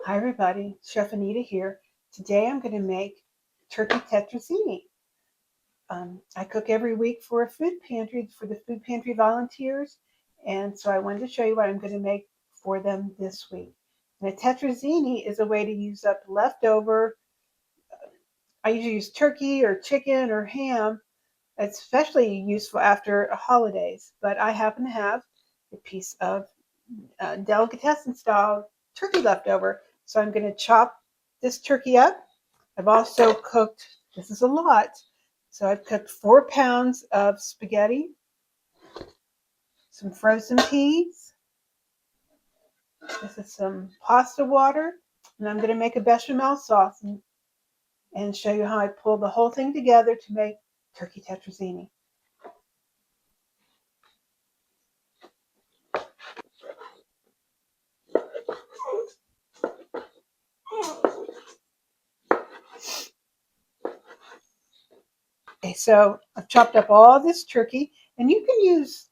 Hi everybody, Chef Anita here. Today I'm going to make turkey tetrazzini. I cook every week for a food pantry, for the food pantry volunteers, and so I wanted to show you what I'm going to make for them this week. And a tetrazzini is a way to use up leftover. I usually use turkey or chicken or ham. It's especially useful after holidays, but I happen to have a piece of delicatessen style turkey left over. So I'm going to chop this turkey up. I've also cooked, this is a lot, so I've cooked 4 pounds of spaghetti, some frozen peas. This is some pasta water, and I'm going to make a bechamel sauce and show you how I pull the whole thing together to make turkey tetrazzini. Okay, so I've chopped up all this turkey, and you can use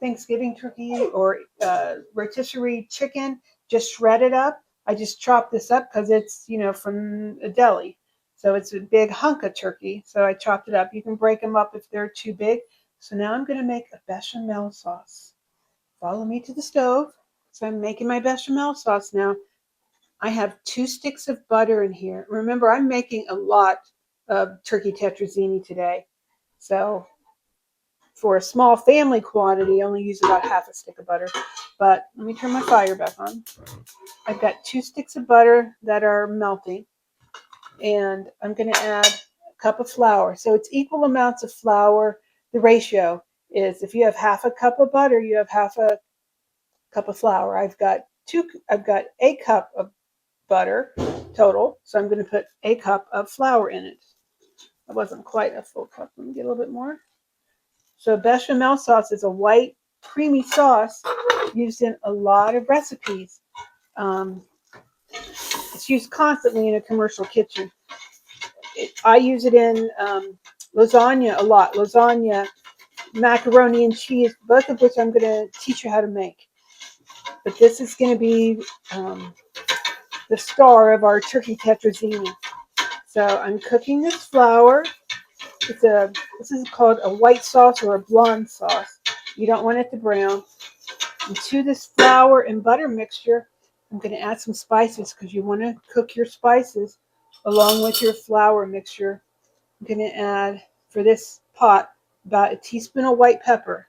Thanksgiving turkey or rotisserie chicken, just shred it up. I just chopped this up because it's, from a deli. So it's a big hunk of turkey. So I chopped it up. You can break them up if they're too big. So now I'm going to make a bechamel sauce. Follow me to the stove. So I'm making my bechamel sauce now. I have 2 sticks of butter in here. Remember, I'm making a lot of turkey tetrazzini today. So for a small family quantity, I only use about half a stick of butter. But let me turn my fire back on. I've got 2 sticks of butter that are melting, and I'm going to add a cup of flour. So it's equal amounts of flour. The ratio is if you have half a cup of butter, you have half a cup of flour. I've got a cup of butter total, so I'm going to put a cup of flour in it. It wasn't quite a full cup. Let me get a little bit more. So bechamel sauce is a white, creamy sauce used in a lot of recipes. Um, it's used constantly in a commercial kitchen. I use it in lasagna a lot. Lasagna, macaroni and cheese, both of which I'm going to teach you how to make. But this is going to be the star of our turkey tetrazzini. So I'm cooking this flour. This is called a white sauce or a blonde sauce. You don't want it to brown. And to this flour and butter mixture, I'm going to add some spices because you want to cook your spices along with your flour mixture. I'm going to add, for this pot, about a teaspoon of white pepper.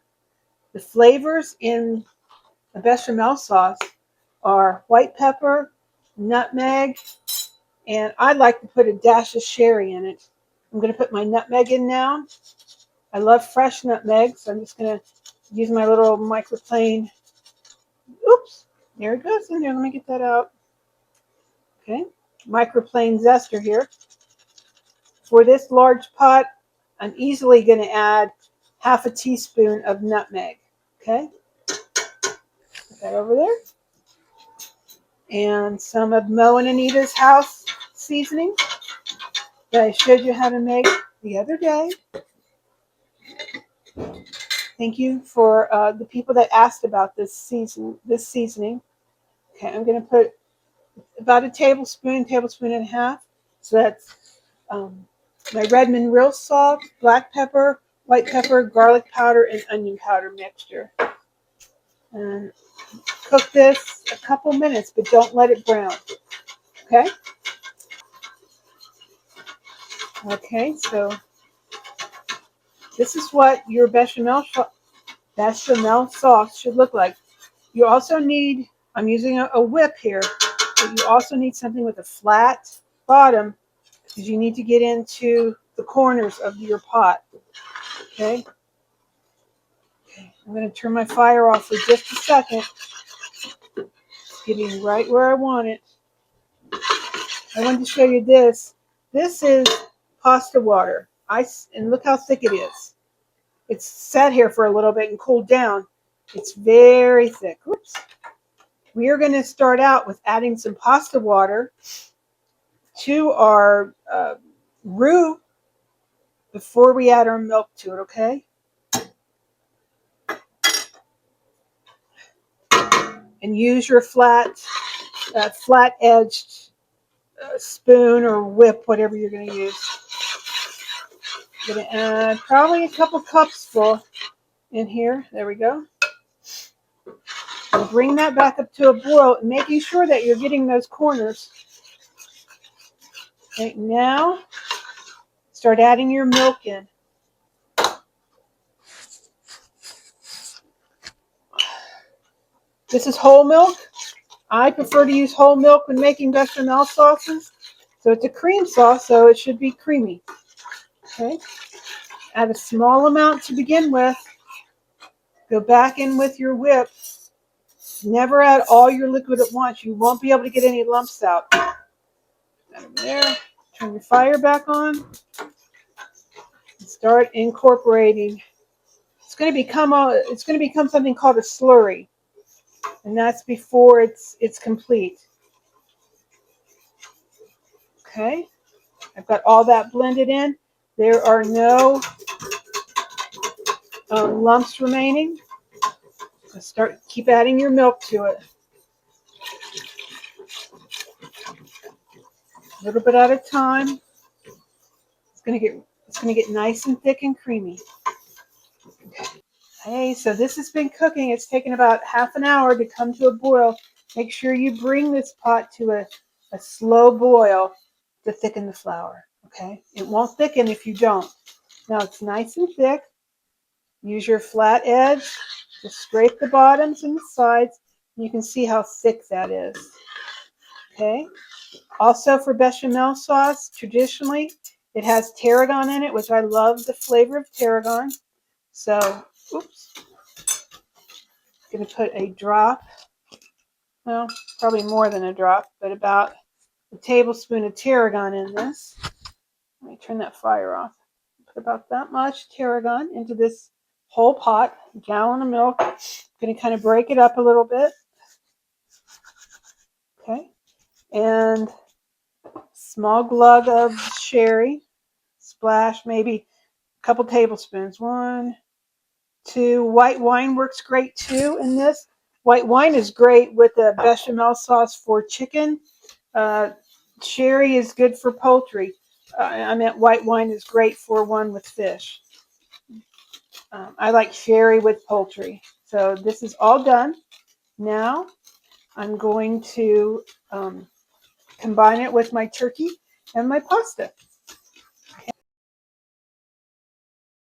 The flavors in a bechamel sauce are white pepper, nutmeg, and I like to put a dash of sherry in it. I'm going to put my nutmeg in now. I love fresh nutmeg, so I'm just going to use my little microplane. Oops, there it goes in there. Let me get that out. Okay, microplane zester here. For this large pot, I'm easily going to add half a teaspoon of nutmeg. Okay, put that over there. And some of Mo and Anita's house seasoning that I showed you how to make the other day. Thank you for the people that asked about this seasoning. Okay, I'm going to put about a tablespoon and a half. So that's my Redmond real salt, black pepper, white pepper, garlic powder, and onion powder mixture. And cook this a couple minutes, but don't let it brown. Okay? Okay, so this is what your bechamel sauce should look like. You also need, I'm using a whip here, but you also need something with a flat bottom because you need to get into the corners of your pot. Okay? I'm going to turn my fire off for just a second. It's getting right where I want it. I wanted to show you this. This is pasta water. And look how thick it is. It's sat here for a little bit and cooled down. It's very thick. Oops. We are going to start out with adding some pasta water to our roux before we add our milk to it, okay? and use your flat-edged spoon or whip, whatever you're going to use. I'm going to add probably a couple cups full in here. There we go. And bring that back up to a boil, making sure that you're getting those corners. Okay, now start adding your milk in. This is whole milk. I prefer to use whole milk when making bechamel sauces. So it's a cream sauce, so it should be creamy. Okay. Add a small amount to begin with. Go back in with your whip. Never add all your liquid at once. You won't be able to get any lumps out. Add them there. Turn your fire back on. And start incorporating. It's going to become something called a slurry, and that's before it's complete. Okay. I've got all that blended in. There are no lumps remaining. Keep adding your milk to it. A little bit at a time. It's gonna get nice and thick and creamy. Okay, so this has been cooking. It's taken about half an hour to come to a boil. Make sure you bring this pot to a slow boil to thicken the flour. Okay, it won't thicken if you don't. Now it's nice and thick. Use your flat edge to scrape the bottoms and the sides. You can see how thick that is. Okay. Also for bechamel sauce, traditionally, it has tarragon in it, which I love the flavor of tarragon. So, oops. I'm going to put a drop, well, probably more than a drop, but about a tablespoon of tarragon in this. Let me turn that fire off. Put about that much tarragon into this whole pot, a gallon of milk. I'm going to kind of break it up a little bit. Okay. And small glug of sherry. Splash maybe a couple tablespoons. 1, 2. White wine works great too in this. White wine is great with a bechamel sauce for chicken. Sherry is good for poultry. I meant white wine is great for one with fish. I like sherry with poultry. So this is all done. Now I'm going to combine it with my turkey and my pasta.